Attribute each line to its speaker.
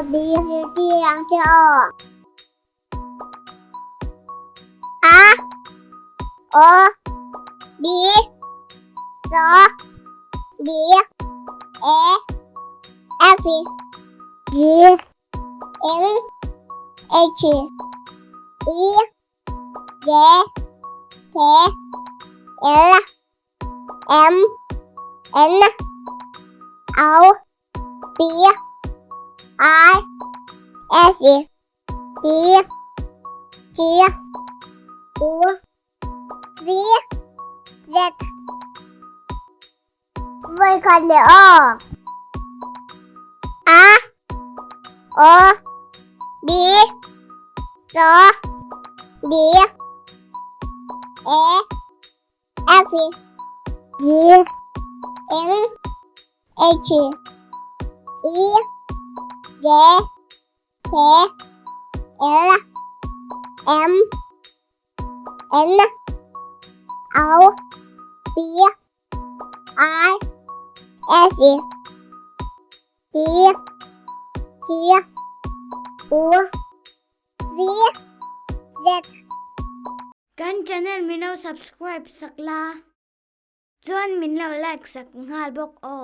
Speaker 1: B C D 两只 O R O B Z B A F G N H I J K L M N O P R S T T U V Z. Với con đĩa A O B Z B A F G N H I J K L M N O P R S T T U V Z.
Speaker 2: Kan channel Mizo subscribe sakla. Chuan min lo like sak ngal bok o.